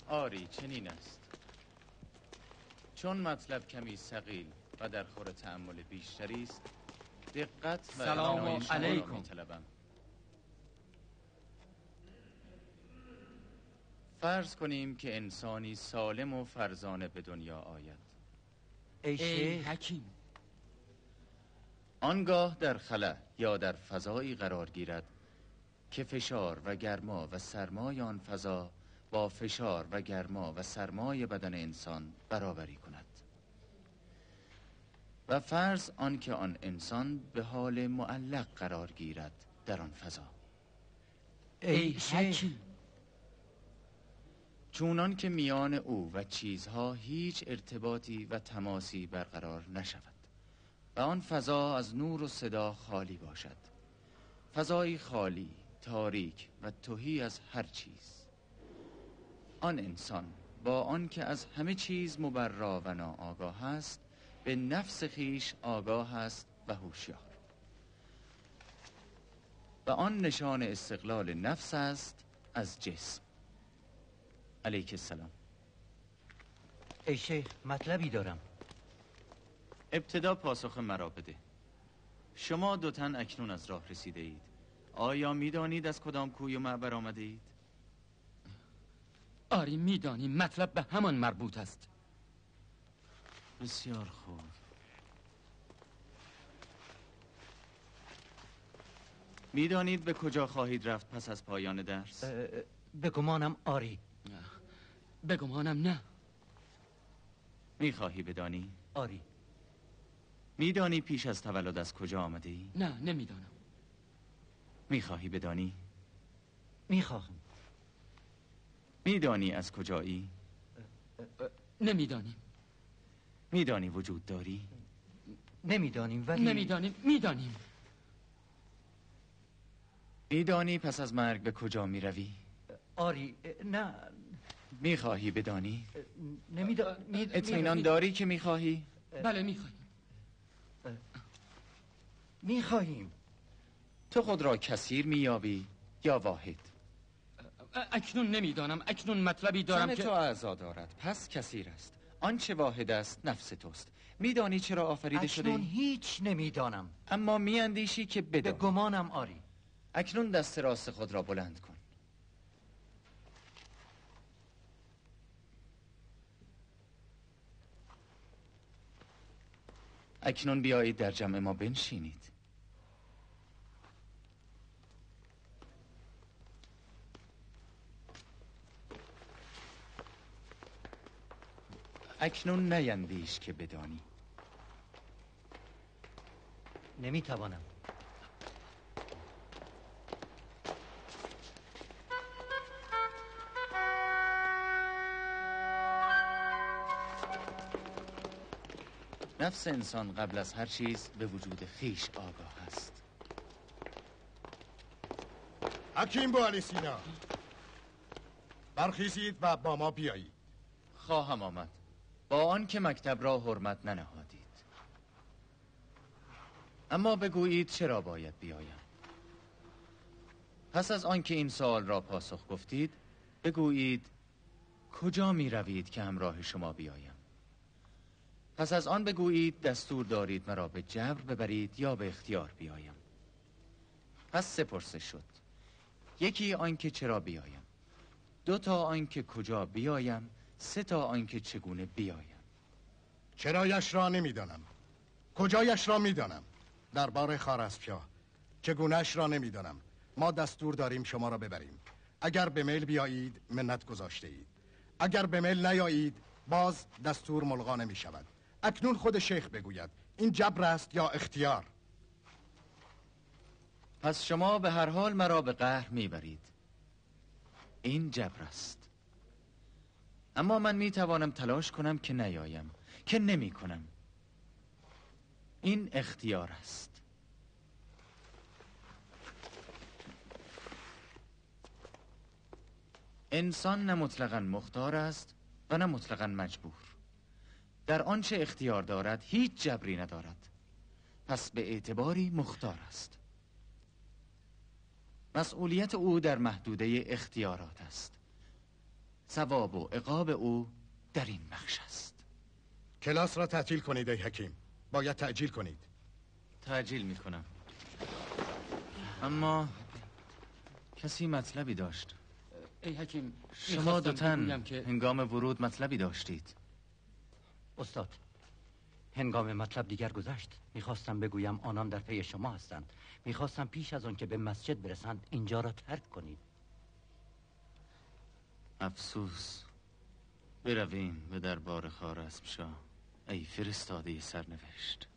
آری چنین است. چون مطلب کمی ثقیل و در خور تأمل بیشتری است، دقت و سلام علیکم می‌طلبم. فرض کنیم که انسانی سالم و فرزانه به دنیا آید. ای حکیم، آنگاه در خلا یا در فضایی قرار گیرد که فشار و گرما و سرمای آن فضا با فشار و گرما و سرمای بدن انسان برابری کند و فرض آنکه آن انسان به حال معلق قرار گیرد در آن فضا. ای حکیم، چونان که میان او و چیزها هیچ ارتباطی و تماسی برقرار نشود و آن فضا از نور و صدا خالی باشد، فضایی خالی، تاریک و تهی از هر چیز. آن انسان با آنکه از همه چیز مبرا و ناآگاه است، به نفس خیش آگاه است و هوشیار و آن نشان استقلال نفس است از جسم. علیک السلام. ای شیخ، مطلبی دارم. ابتدا پاسخ مرا بده. شما دو تن اکنون از راه رسیده اید. آیا میدانید از کدام کوی و معبر آمده اید؟ آری میدانیم، مطلب به همان مربوط است. بسیار خوب. میدانید به کجا خواهید رفت پس از پایان درس؟ به گمانم آری. به گمانم نه. میخواهی بدانی؟ آری. میدانی پیش از تولد از کجا آمده ای؟ نه، نمیدانم. میخواهی بدانی؟ میخواهم. میدانی از کجایی؟ نمیدانیم. میدانی وجود داری؟ نمیدانیم ولی نمیدانیم. میدانیم. میدانی پس از مرگ به کجا میروی؟ آری. نه. میخواهی بدانی؟ اطمینان نمیدانیم. داری که میخواهی؟ بله میخواهیم. میخواهیم. تو خود را کثیر میابی یا واحد؟ اکنون نمیدانم. اکنون مطلبی دارم تن که تو اعضا دارد، پس کثیر است. آنچه واحد است نفس توست. میدانی چرا آفریده شده اکنون ای؟ هیچ نمیدانم. اما میاندیشی که به بدانی. گمانم آری. اکنون دست راست خود را بلند کن. اکنون بیایید در جمع ما بنشینید. اکنون نیندیش که بدانی. نمیتوانم. نفس انسان قبل از هر چیز به وجود خیش آگاه است. حکیم بو علی سینا، برخیزید و با ما بیایید. خواهم آمد، با آن که مکتب را حرمت ننهادید. اما بگویید چرا باید بیایم؟ پس از آن که این سوال را پاسخ گفتید، بگویید کجا می روید که همراه شما بیایم؟ پس از آن بگویید دستور دارید مرا به جبر ببرید یا به اختیار بیایم. پس سه پرسش شد. یکی آن که چرا بیایم، دو تا آن که کجا بیایم، سه تا آن که چگونه بیایم. چرایش را نمیدانم، کجایش را میدانم. دربار خوارزمشاه چگونهش را نمیدانم. ما دستور داریم شما را ببریم. اگر به میل بیایید منت گذاشته اید، اگر به میل نیایید باز دستور ملغا نمی شود. اکنون خود شیخ بگوید این جبر است یا اختیار. پس شما به هر حال مرا به قهر میبرید. این جبر است. اما من میتوانم تلاش کنم که نیایم، که نمی کنم. این اختیار است. انسان نه مطلقاً مختار است و نه مطلقاً مجبور. در آنچه اختیار دارد هیچ جبری ندارد، پس به اعتباری مختار است. مسئولیت او در محدوده اختیارات است. ثواب و عقاب او در این بخش است. کلاس را تعطیل کنید ای حکیم. باید تعجیل کنید. تعجیل میکنم. اما کسی مطلبی داشت. ای حکیم، شما دو تن بگویم که هنگام ورود مطلبی داشتید. استاد، هنگام مطلب دیگر گذشت. میخواستم بگویم آنان در پی شما هستند. میخواستم پیش از آن که به مسجد برسند اینجا را ترک کنید. افسوس. برویم به دربار خوارزمشاه ای فرستاده سرنوشت.